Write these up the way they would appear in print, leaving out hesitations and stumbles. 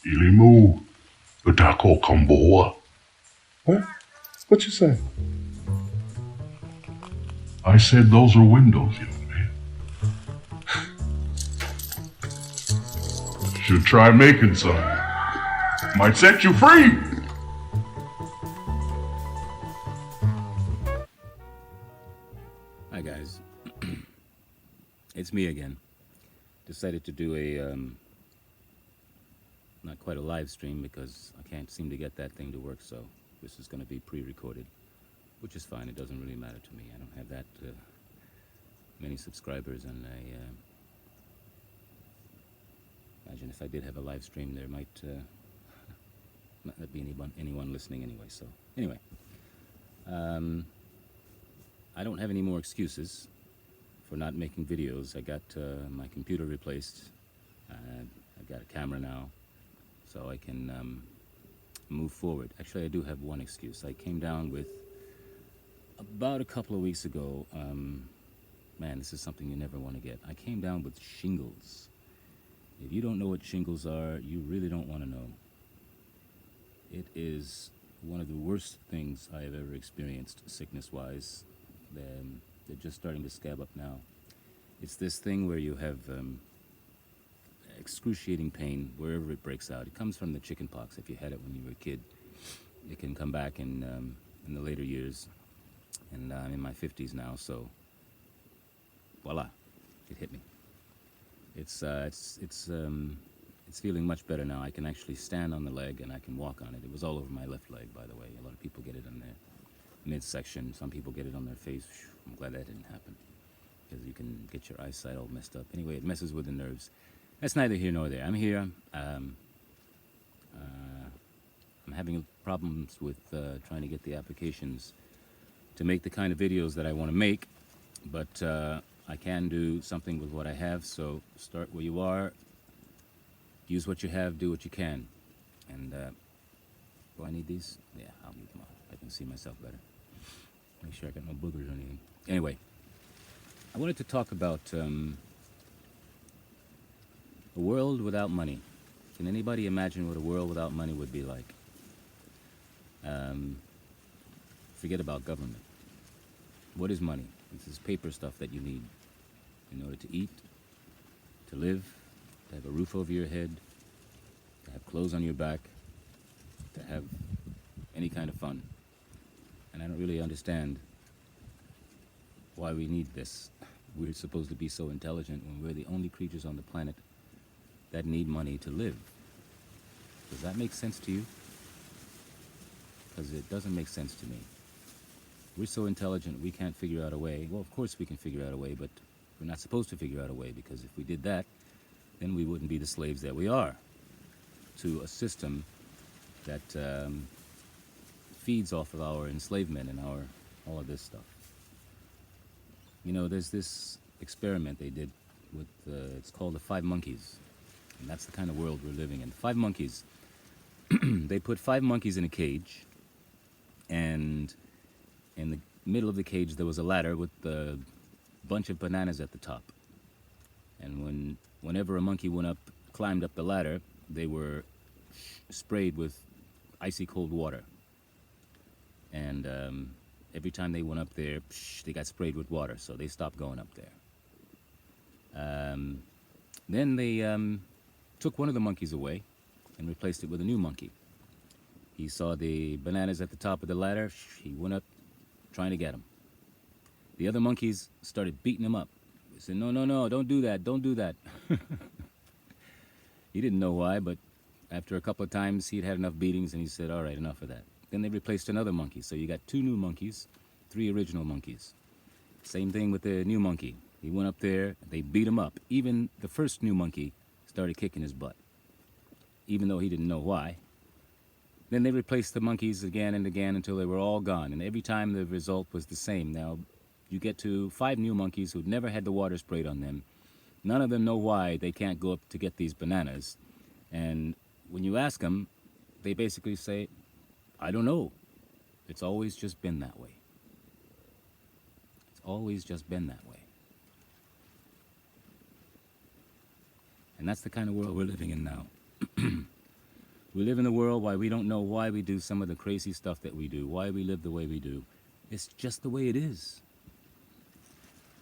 Ilimu, Utako Kamboa. What? What you say? I said those are windows, young man. Should try making some. Might set you free. Hi guys, it's me again. Decided to do a not quite a live stream because I can't seem to get that thing to work. So this is going to be pre-recorded, which is fine. It doesn't really matter to me. I don't have that many subscribers, and I imagine if I did have a live stream, there might not be anyone listening anyway. So anyway, I don't have any more excuses for not making videos. I got my computer replaced. I've got a camera now, so I can move forward. Actually, I do have one excuse. I came down with, about a couple of weeks ago, man, this is something you never want to get. I came down with shingles. If you don't know what shingles are, you really don't want to know. It is one of the worst things I have ever experienced sickness-wise. They're just starting to scab up now. It's this thing where you have excruciating pain wherever it breaks out. It comes from the chicken pox. If you had it when you were a kid, it can come back in the later years. And I'm in my 50s now, so voila, it hit me. It's feeling much better now. I can actually stand on the leg and I can walk on it. It was all over my left leg, by the way. A lot of people get it on their midsection. Some people get it on their face. I'm glad that didn't happen, because you can get your eyesight all messed up. Anyway, it messes with the nerves. That's neither here nor there. I'm here. I'm having problems with trying to get the applications to make the kind of videos that I want to make, but I can do something with what I have. So start where you are, use what you have, do what you can. And do I need these? Yeah, I'll leave them on. I can see myself better. Make sure I got no boogers or anything. Anyway, I wanted to talk about a world without money. Can anybody imagine what a world without money would be like? Forget about government. What is money? This is paper stuff that you need in order to eat, to live, to have a roof over your head, to have clothes on your back, to have any kind of fun. And I don't really understand why we need this. We're supposed to be so intelligent when we're the only creatures on the planet that need money to live. Does that make sense to you? Because it doesn't make sense to me. We're so intelligent, we can't figure out a way. Well, of course we can figure out a way, but we're not supposed to figure out a way, because if we did that, then we wouldn't be the slaves that we are to a system that feeds off of our enslavement and all of this stuff. You know, there's this experiment they did with, it's called the 5 monkeys. And that's the kind of world we're living in. 5 monkeys. They put 5 monkeys in a cage, and in the middle of the cage there was a ladder with a bunch of bananas at the top. And whenever a monkey climbed up the ladder, they were sprayed with icy cold water. And every time they went up there, they got sprayed with water, so they stopped going up there. Then they took one of the monkeys away and replaced it with a new monkey. He saw the bananas at the top of the ladder. He went up trying to get them. The other monkeys started beating him up. They said, no, no, no, don't do that, don't do that. He didn't know why, but after a couple of times, he'd had enough beatings, and he said, all right, enough of that. Then they replaced another monkey. So you got 2 new monkeys, 3 original monkeys. Same thing with the new monkey. He went up there, they beat him up. Even the first new monkey started kicking his butt, even though he didn't know why. Then they replaced the monkeys again and again until they were all gone. And every time the result was the same. Now, you get to 5 new monkeys who'd never had the water sprayed on them. None of them know why they can't go up to get these bananas. And when you ask them, they basically say, I don't know. It's always just been that way. It's always just been that way. And that's the kind of world we're living in now. We live in a world why we don't know why we do some of the crazy stuff that we do, why we live the way we do. It's just the way it is.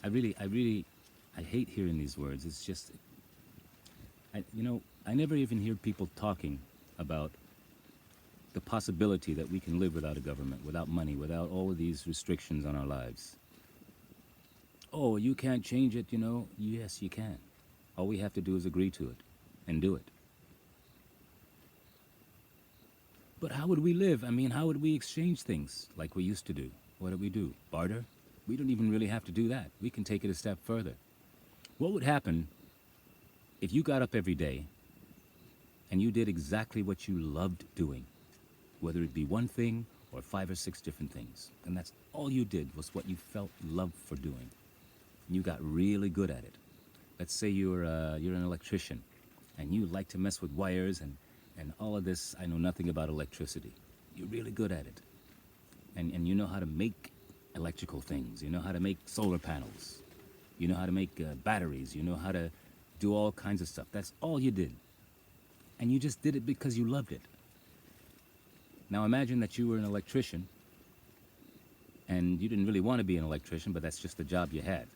I hate hearing these words. It's just, I never even hear people talking about the possibility that we can live without a government, without money, without all of these restrictions on our lives. Oh, you can't change it, Yes, you can. All we have to do is agree to it and do it. But how would we live? I mean, how would we exchange things like we used to do? What do we do? Barter? We don't even really have to do that. We can take it a step further. What would happen if you got up every day and you did exactly what you loved doing, whether it be one thing or 5 or 6 different things, and that's all you did was what you felt love for doing. And you got really good at it. Let's say you're an electrician and you like to mess with wires and all of this. I know nothing about electricity. You're really good at it. And you know how to make electrical things. You know how to make solar panels. You know how to make batteries. You know how to do all kinds of stuff. That's all you did. And you just did it because you loved it. Now imagine that you were an electrician and you didn't really want to be an electrician, but that's just the job you had.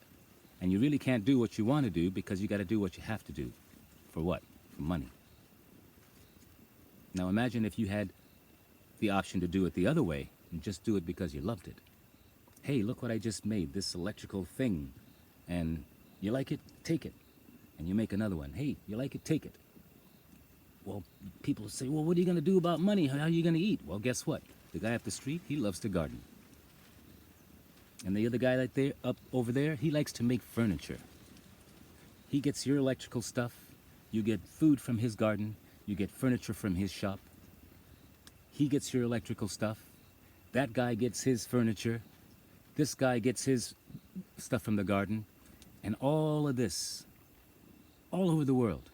And you really can't do what you want to do because you got to do what you have to do. For what? For money. Now imagine if you had the option to do it the other way and just do it because you loved it. Hey, look what I just made, this electrical thing. And you like it? Take it. And you make another one. Hey, you like it? Take it. Well, people say, well, what are you going to do about money? How are you going to eat? Well, guess what? The guy up the street, he loves to garden. And the other guy up over there, he likes to make furniture. He gets your electrical stuff. You get food from his garden. You get furniture from his shop. He gets your electrical stuff. That guy gets his furniture. This guy gets his stuff from the garden. And all of this, all over the world.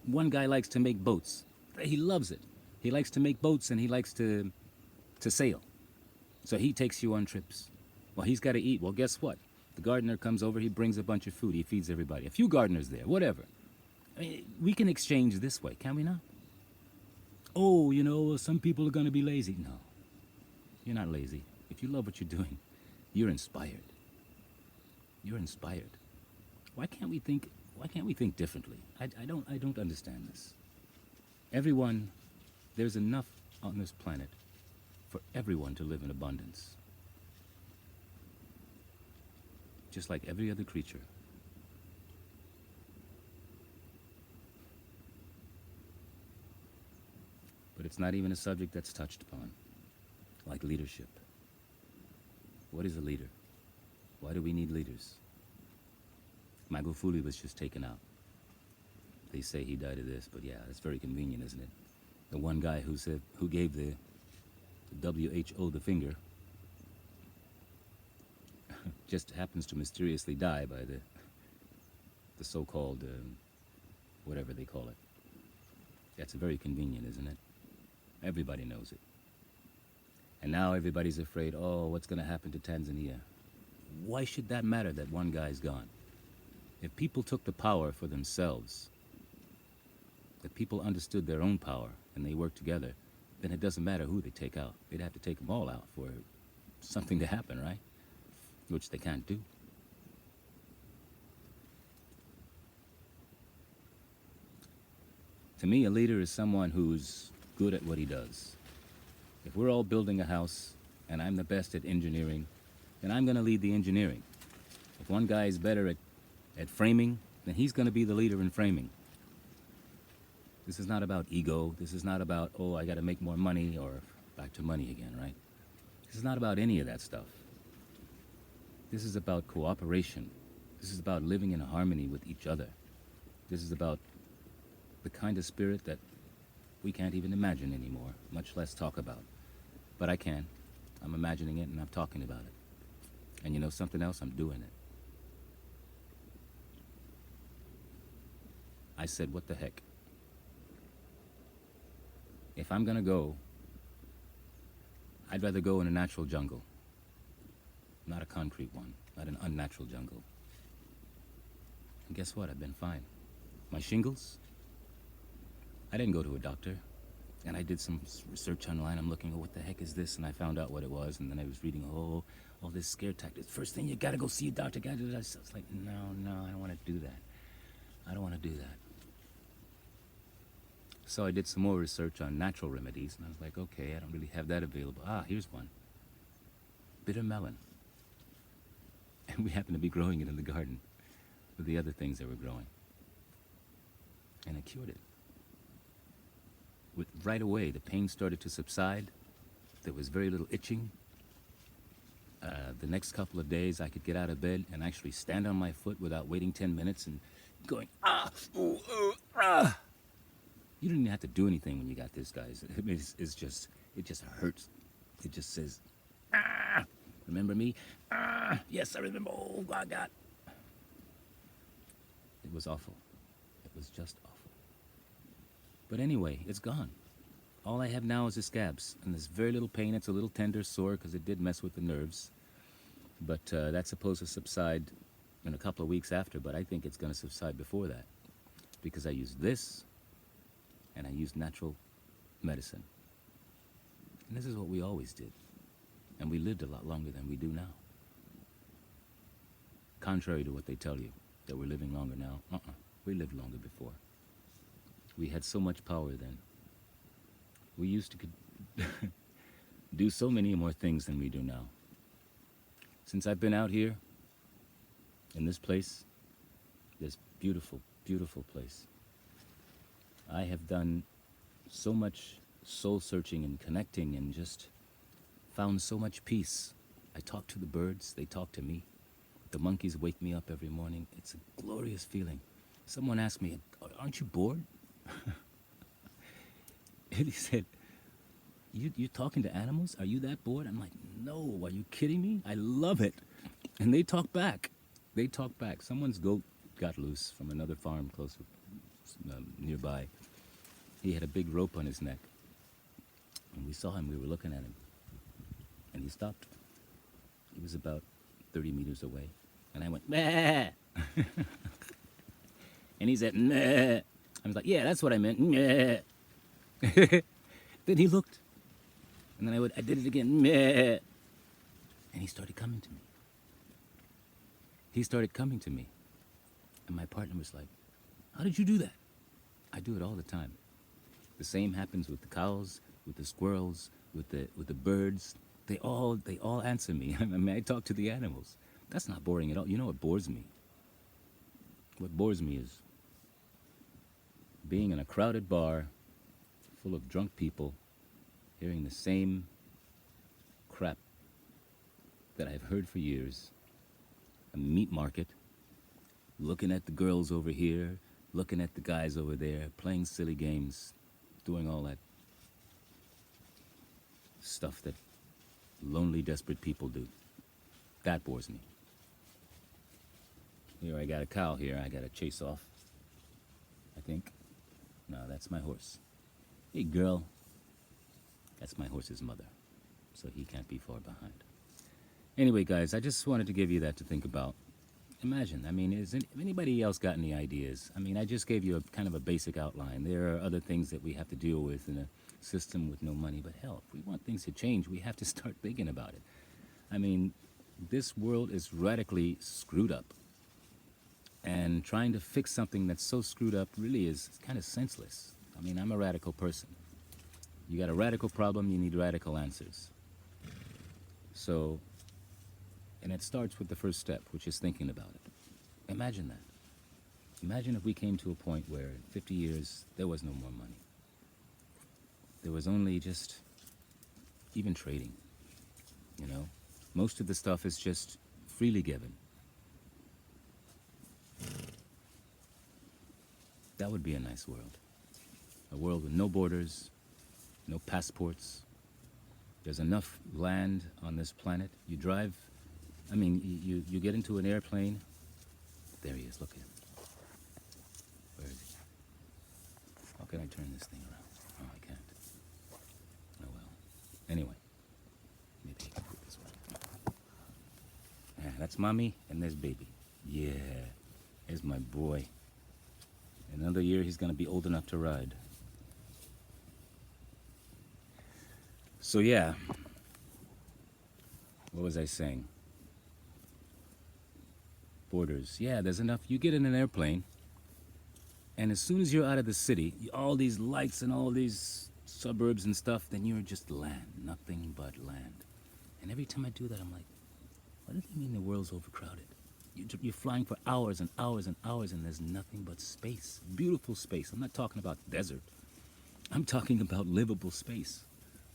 One guy likes to make boats. He loves it. He likes to make boats and he likes to sail. So he takes you on trips. Well, he's got to eat. Well, guess what? The gardener comes over, he brings a bunch of food, he feeds everybody. A few gardeners there, whatever. I mean, we can exchange this way, can we not? Oh, some people are going to be lazy. No, you're not lazy. If you love what you're doing, you're inspired. You're inspired. Why can't we think differently? I don't understand this. Everyone, there's enough on this planet for everyone to live in abundance. Just like every other creature. But it's not even a subject that's touched upon, like leadership. What is a leader? Why do we need leaders? Magufuli was just taken out. They say he died of this, but yeah, that's very convenient, isn't it? The one guy who gave the WHO the finger just happens to mysteriously die by the so-called, whatever they call it. That's very convenient, isn't it? Everybody knows it. And now everybody's afraid, oh, what's going to happen to Tanzania? Why should that matter that one guy's gone? If people took the power for themselves, if people understood their own power and they worked together, then it doesn't matter who they take out. They'd have to take them all out for something to happen, right? Which they can't do. To me, a leader is someone who's good at what he does. If we're all building a house and I'm the best at engineering, then I'm going to lead the engineering. If one guy is better at framing, then he's going to be the leader in framing. This is not about ego. This is not about, oh, I got to make more money, or back to money again, right? This is not about any of that stuff. This is about cooperation. This is about living in harmony with each other. This is about the kind of spirit that we can't even imagine anymore, much less talk about. But I can. I'm imagining it and I'm talking about it. And you know something else? I'm doing it. I said, what the heck? If I'm gonna go, I'd rather go in a natural jungle. Not a concrete one, not an unnatural jungle. And guess what? I've been fine. My shingles? I didn't go to a doctor. And I did some research online. I'm looking, oh, what the heck is this? And I found out what it was. And then I was reading, all this scare tactics. First thing, you gotta go see a doctor. Gotta do that. So I was like, no, I don't want to do that. I don't want to do that. So I did some more research on natural remedies. And I was like, okay, I don't really have that available. Here's one. Bitter melon. And we happen to be growing it in the garden with the other things that were growing. And it cured it. Right away, the pain started to subside. There was very little itching. The next couple of days, I could get out of bed and actually stand on my foot without waiting 10 minutes and going, ooh, ah. You don't even have to do anything when you got this, guys. It just hurts. It just says, ah. Remember me? Yes, I remember. Oh, God. It was awful. It was just awful. But anyway, it's gone. All I have now is the scabs, and there's very little pain. It's a little tender, sore, because it did mess with the nerves. But that's supposed to subside in a couple of weeks after, but I think it's going to subside before that, because I used this, and I used natural medicine. And this is what we always did. And we lived a lot longer than we do now. Contrary to what they tell you, that we're living longer now. We lived longer before. We had so much power then. We used to do so many more things than we do now. Since I've been out here, in this place, this beautiful, beautiful place, I have done so much soul searching and connecting and just found so much peace. I talk to the birds, they talk to me. The monkeys wake me up every morning. It's a glorious feeling. Someone asked me, aren't you bored? And he said, you talking to animals? Are you that bored? I'm like, no, are you kidding me? I love it. And they talk back. They talk back. Someone's goat got loose from another farm close nearby. He had a big rope on his neck. And we saw him, we were looking at him. And he stopped. He was about 30 meters away. And I went, meh. And he said, meh. I was like, yeah, that's what I meant. Meh. Then he looked. And then I did it again. Meh. And he started coming to me. He started coming to me. And my partner was like, how did you do that? I do it all the time. The same happens with the cows, with the squirrels, with the birds. They all answer me. I mean, I talk to the animals. That's not boring at all. You know what bores me? What bores me is being in a crowded bar full of drunk people, hearing the same crap that I've heard for years. A meat market, looking at the girls over here, looking at the guys over there, playing silly games, doing all that stuff that lonely, desperate people do. That bores me. Here I got a cow here I gotta chase off, I think. No, that's my horse. Hey, girl. That's my horse's mother, so he can't be far behind. Anyway, guys, I just wanted to give you that to think about. Imagine, I mean, has anybody else got any ideas? I mean, I just gave you a kind of a basic outline. There are other things that we have to deal with in a system with no money, but hell, if we want things to change, we have to start thinking about it. I mean, this world is radically screwed up. And trying to fix something that's so screwed up really is kind of senseless. I mean, I'm a radical person. You got a radical problem, you need radical answers. So, and it starts with the first step, which is thinking about it. Imagine that. Imagine if we came to a point where in 50 years, there was no more money. There was only just even trading, you know? Most of the stuff is just freely given. That would be a nice world. A world with no borders, no passports. There's enough land on this planet. You drive, I mean, you get into an airplane. There he is, look at him. Where is he? How can I turn this thing around? Oh, I can't. Oh well. Anyway, maybe I can put it this way. Yeah, that's mommy and there's baby. Yeah, there's my boy. In another year, he's gonna be old enough to ride. So yeah, what was I saying? Borders. Yeah, there's enough. You get in an airplane, and as soon as you're out of the city, all these lights and all these suburbs and stuff, then you're just land, nothing but land. And every time I do that, I'm like, what does it mean the world's overcrowded? You're flying for hours and hours and hours, and there's nothing but space. Beautiful space. I'm not talking about desert. I'm talking about livable space.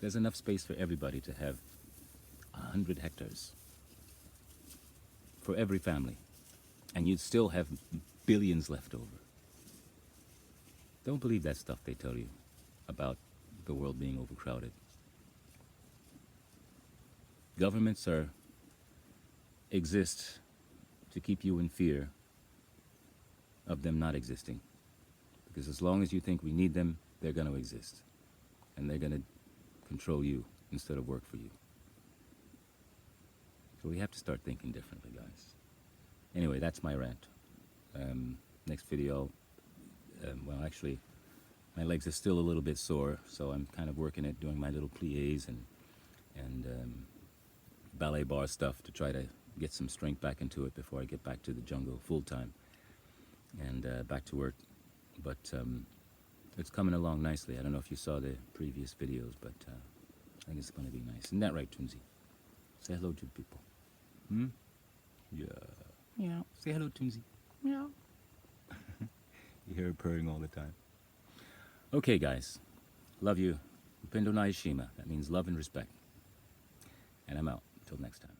There's enough space for everybody to have 100 hectares for every family. And you'd still have billions left over. Don't believe that stuff they tell you about the world being overcrowded. Governments exist to keep you in fear of them not existing. Because as long as you think we need them, they're going to exist. And they're going to control you instead of work for you. So we have to start thinking differently, guys. Anyway, that's my rant. Next video, well, actually, my legs are still a little bit sore, so I'm kind of working at doing my little pliés and ballet bar stuff to try to get some strength back into it before I get back to the jungle full time and back to work. But it's coming along nicely. I don't know if you saw the previous videos, but I think it's going to be nice. Isn't that right, Toonsy? Say hello to people. Yeah. Meow. Say hello, Toonsy. Meow. You hear her purring all the time. Okay, guys. Love you. Upendo na heshima. That means love and respect. And I'm out. Until next time.